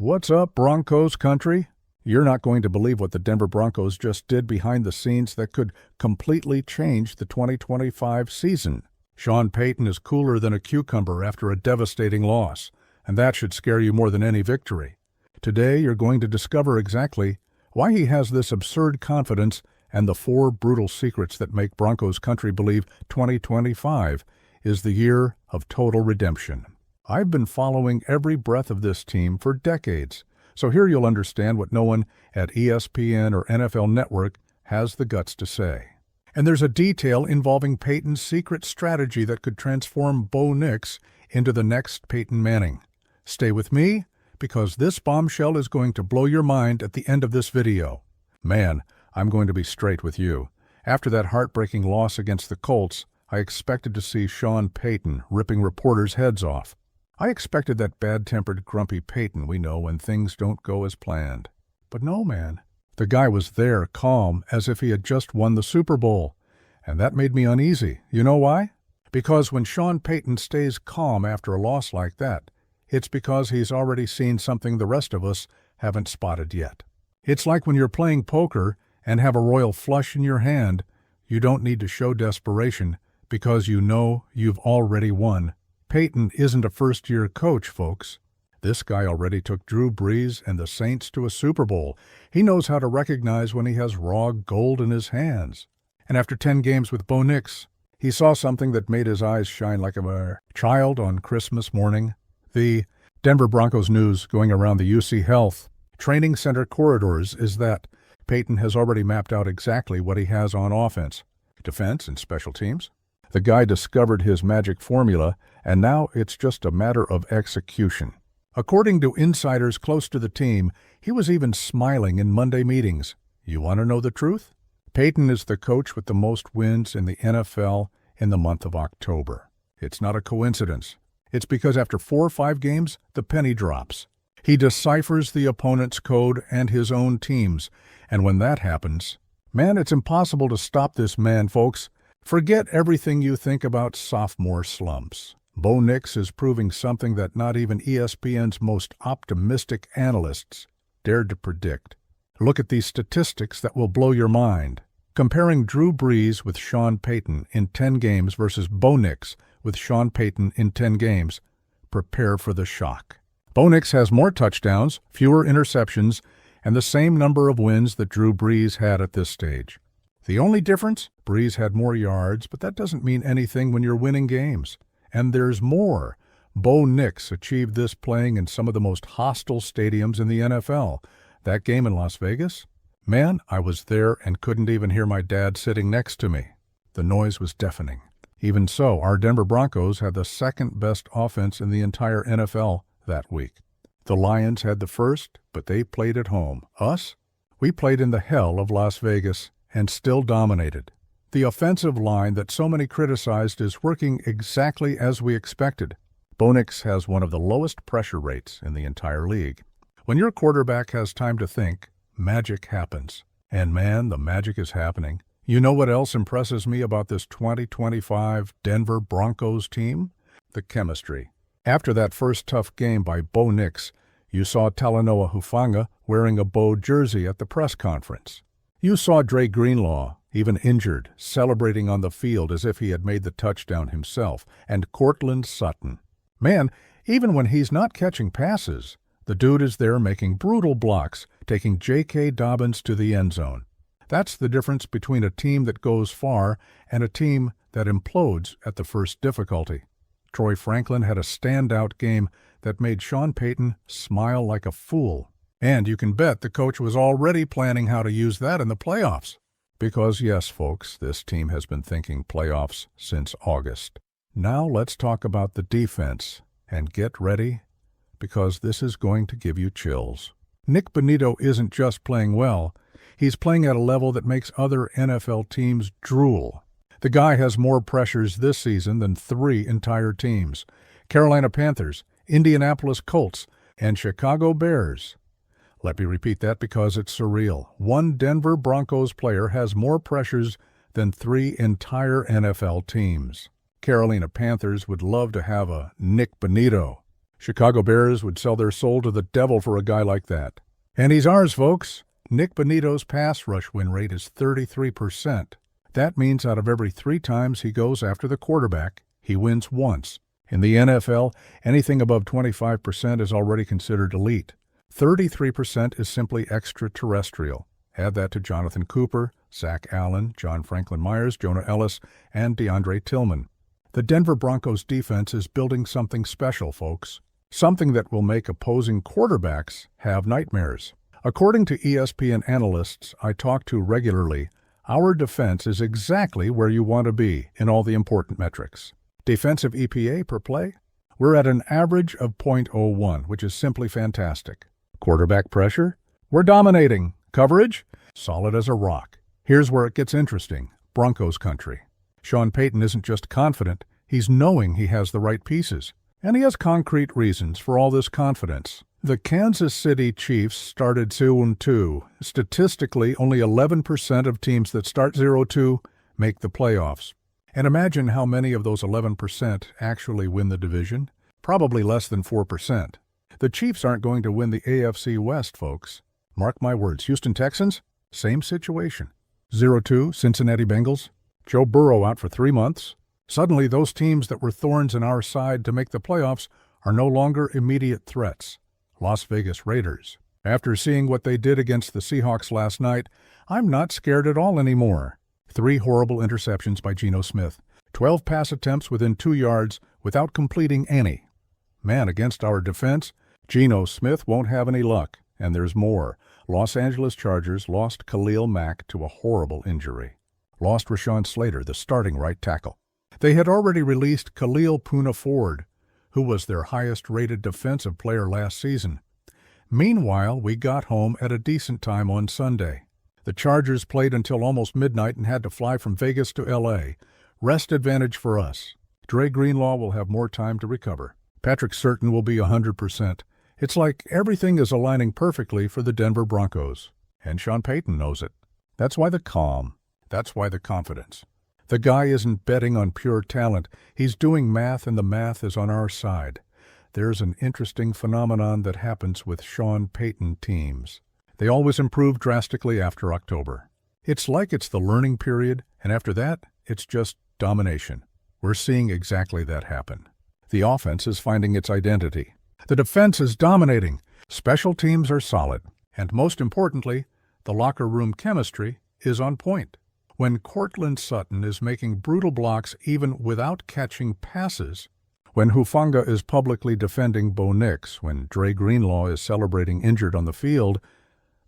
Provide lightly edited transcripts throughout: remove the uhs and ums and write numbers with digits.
What's up, Broncos Country? You're not going to believe what the Denver Broncos just did behind the scenes that could completely change the 2025 season. Sean Payton is cooler than a cucumber after a devastating loss, and that should scare you more than any victory. Today, you're going to discover exactly why he has this absurd confidence and the 4 brutal secrets that make Broncos Country believe 2025 is the year of total redemption. I've been following every breath of this team for decades, so here you'll understand what no one at ESPN or NFL Network has the guts to say. And there's a detail involving Payton's secret strategy that could transform Bo Nix into the next Peyton Manning. Stay with me, because this bombshell is going to blow your mind at the end of this video. Man, I'm going to be straight with you. After that heartbreaking loss against the Colts, I expected to see Sean Payton ripping reporters' heads off. I expected that bad-tempered, grumpy Payton we know when things don't go as planned. But no, man. The guy was there, calm, as if he had just won the Super Bowl. And that made me uneasy. You know why? Because when Sean Payton stays calm after a loss like that, it's because he's already seen something the rest of us haven't spotted yet. It's like when you're playing poker and have a royal flush in your hand, you don't need to show desperation because you know you've already won. Payton isn't a first-year coach, folks. This guy already took Drew Brees and the Saints to a Super Bowl. He knows how to recognize when he has raw gold in his hands. And after 10 games with Bo Nix, he saw something that made his eyes shine like a child on Christmas morning. The Denver Broncos news going around the UC Health training center corridors is that Payton has already mapped out exactly what he has on offense, defense, and special teams. The guy discovered his magic formula, and now it's just a matter of execution. According to insiders close to the team, he was even smiling in Monday meetings. You want to know the truth? Payton is the coach with the most wins in the NFL in the month of October. It's not a coincidence. It's because after 4 or 5 games, the penny drops. He deciphers the opponent's code and his own team's, and when that happens, man, it's impossible to stop this man, folks. Forget everything you think about sophomore slumps. Bo Nix is proving something that not even ESPN's most optimistic analysts dared to predict. Look at these statistics that will blow your mind. Comparing Drew Brees with Sean Payton in 10 games versus Bo Nix with Sean Payton in 10 games, prepare for the shock. Bo Nix has more touchdowns, fewer interceptions, and the same number of wins that Drew Brees had at this stage. The only difference? Brees had more yards, but that doesn't mean anything when you're winning games. And there's more. Bo Nix achieved this playing in some of the most hostile stadiums in the NFL. That game in Las Vegas? Man, I was there and couldn't even hear my dad sitting next to me. The noise was deafening. Even so, our Denver Broncos had the second-best offense in the entire NFL that week. The Lions had the first, but they played at home. Us? We played in the hell of Las Vegas and still dominated. The offensive line that so many criticized is working exactly as we expected. Bo Nix has one of the lowest pressure rates in the entire league. When your quarterback has time to think, magic happens. And man, the magic is happening. You know what else impresses me about this 2025 Denver Broncos team? The chemistry. After that first tough game by Bo Nix, you saw Talanoa Hufanga wearing a Bo jersey at the press conference. You saw Dre Greenlaw, even injured, celebrating on the field as if he had made the touchdown himself, and Courtland Sutton. Man, even when he's not catching passes, the dude is there making brutal blocks, taking J.K. Dobbins to the end zone. That's the difference between a team that goes far and a team that implodes at the first difficulty. Troy Franklin had a standout game that made Sean Payton smile like a fool. And you can bet the coach was already planning how to use that in the playoffs. Because yes, folks, this team has been thinking playoffs since August. Now let's talk about the defense. And get ready, because this is going to give you chills. Nik Bonitto isn't just playing well. He's playing at a level that makes other NFL teams drool. The guy has more pressures this season than 3 entire teams. Carolina Panthers, Indianapolis Colts, and Chicago Bears. Let me repeat that because it's surreal. One Denver Broncos player has more pressures than 3 entire NFL teams. Carolina Panthers would love to have a Nik Bonitto. Chicago Bears would sell their soul to the devil for a guy like that. And he's ours, folks. Nik Bonitto's pass rush win rate is 33%. That means out of every 3 times he goes after the quarterback, he wins once. In the NFL, anything above 25% is already considered elite. 33% is simply extraterrestrial. Add that to Jonathan Cooper, Zach Allen, John Franklin Myers, Jonah Ellis, and DeAndre Tillman. The Denver Broncos defense is building something special, folks. Something that will make opposing quarterbacks have nightmares. According to ESPN analysts I talk to regularly, our defense is exactly where you want to be in all the important metrics. Defensive EPA per play? We're at an average of .01, which is simply fantastic. Quarterback pressure? We're dominating. Coverage? Solid as a rock. Here's where it gets interesting. Broncos Country. Sean Payton isn't just confident, he's knowing he has the right pieces. And he has concrete reasons for all this confidence. The Kansas City Chiefs started 0-2. Statistically, only 11% of teams that start 0-2 make the playoffs. And imagine how many of those 11% actually win the division. Probably less than 4%. The Chiefs aren't going to win the AFC West, folks. Mark my words. Houston Texans, same situation. 0-2, Cincinnati Bengals. Joe Burrow out for 3 months. Suddenly, those teams that were thorns in our side to make the playoffs are no longer immediate threats. Las Vegas Raiders. After seeing what they did against the Seahawks last night, I'm not scared at all anymore. 3 horrible interceptions by Geno Smith. 12 pass attempts within 2 yards without completing any. Man, against our defense, Geno Smith won't have any luck. And there's more. Los Angeles Chargers lost Khalil Mack to a horrible injury. Lost Rashawn Slater, the starting right tackle. They had already released Khalil Poona Ford, who was their highest-rated defensive player last season. Meanwhile, we got home at a decent time on Sunday. The Chargers played until almost midnight and had to fly from Vegas to L.A. Rest advantage for us. Dre Greenlaw will have more time to recover. Patrick Sutton will be 100%. It's like everything is aligning perfectly for the Denver Broncos. And Sean Payton knows it. That's why the calm. That's why the confidence. The guy isn't betting on pure talent. He's doing math, and the math is on our side. There's an interesting phenomenon that happens with Sean Payton teams. They always improve drastically after October. It's like it's the learning period, and after that, it's just domination. We're seeing exactly that happen. The offense is finding its identity. The defense is dominating. Special teams are solid. And most importantly, the locker room chemistry is on point. When Courtland Sutton is making brutal blocks even without catching passes, when Hufanga is publicly defending Bo Nix, when Dre Greenlaw is celebrating injured on the field,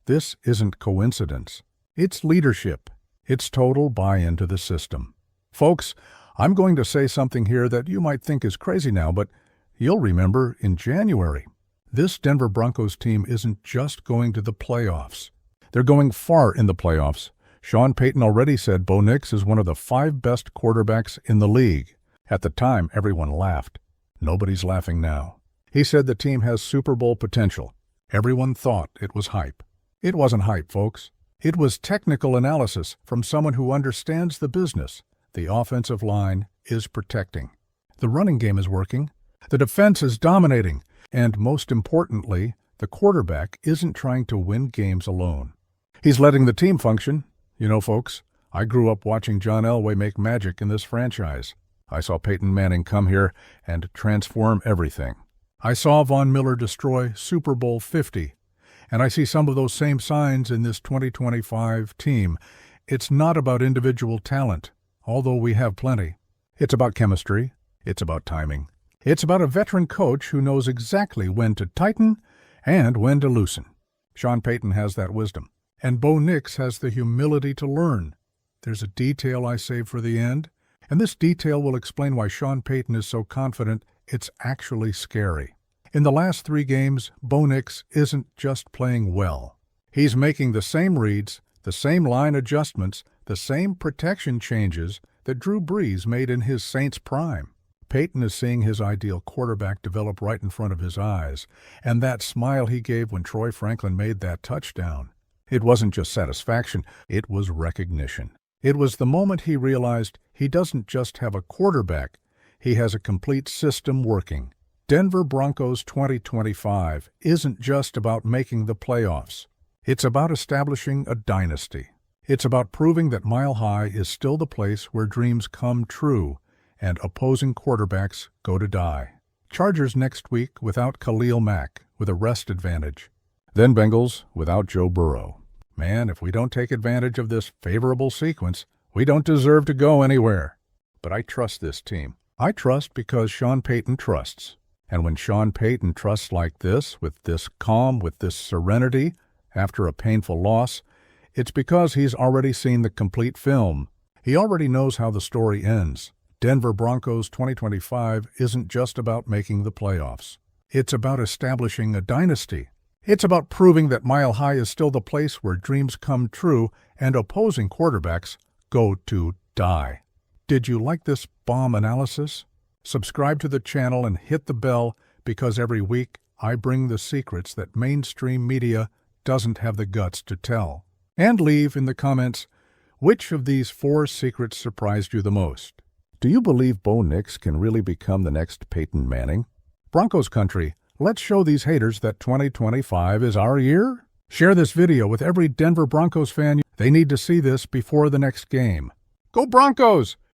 this isn't coincidence. It's leadership. It's total buy-in to the system. Folks, I'm going to say something here that you might think is crazy now, but you'll remember in January. This Denver Broncos team isn't just going to the playoffs. They're going far in the playoffs. Sean Payton already said Bo Nix is one of the 5 best quarterbacks in the league. At the time, everyone laughed. Nobody's laughing now. He said the team has Super Bowl potential. Everyone thought it was hype. It wasn't hype, folks. It was technical analysis from someone who understands the business. The offensive line is protecting. The running game is working. The defense is dominating. And most importantly, the quarterback isn't trying to win games alone. He's letting the team function. You know, folks, I grew up watching John Elway make magic in this franchise. I saw Peyton Manning come here and transform everything. I saw Von Miller destroy Super Bowl 50. And I see some of those same signs in this 2025 team. It's not about individual talent, although we have plenty. It's about chemistry. It's about timing. It's about a veteran coach who knows exactly when to tighten and when to loosen. Sean Payton has that wisdom. And Bo Nix has the humility to learn. There's a detail I save for the end, and this detail will explain why Sean Payton is so confident it's actually scary. In the last 3 games, Bo Nix isn't just playing well. He's making the same reads, the same line adjustments, the same protection changes that Drew Brees made in his Saints prime. Payton is seeing his ideal quarterback develop right in front of his eyes, and that smile he gave when Troy Franklin made that touchdown. It wasn't just satisfaction, it was recognition. It was the moment he realized he doesn't just have a quarterback, he has a complete system working. Denver Broncos 2025 isn't just about making the playoffs. It's about establishing a dynasty. It's about proving that Mile High is still the place where dreams come true and opposing quarterbacks go to die. Chargers next week without Khalil Mack with a rest advantage. Then Bengals without Joe Burrow. Man, if we don't take advantage of this favorable sequence, we don't deserve to go anywhere. But I trust this team. I trust because Sean Payton trusts. And when Sean Payton trusts like this, with this calm, with this serenity, after a painful loss, it's because he's already seen the complete film. He already knows how the story ends. Denver Broncos 2025 isn't just about making the playoffs. It's about establishing a dynasty. It's about proving that Mile High is still the place where dreams come true and opposing quarterbacks go to die. Did you like this bomb analysis? Subscribe to the channel and hit the bell because every week I bring the secrets that mainstream media doesn't have the guts to tell. And leave in the comments which of these 4 secrets surprised you the most. Do you believe Bo Nix can really become the next Peyton Manning? Broncos Country, let's show these haters that 2025 is our year. Share this video with every Denver Broncos fan. They need to see this before the next game. Go Broncos!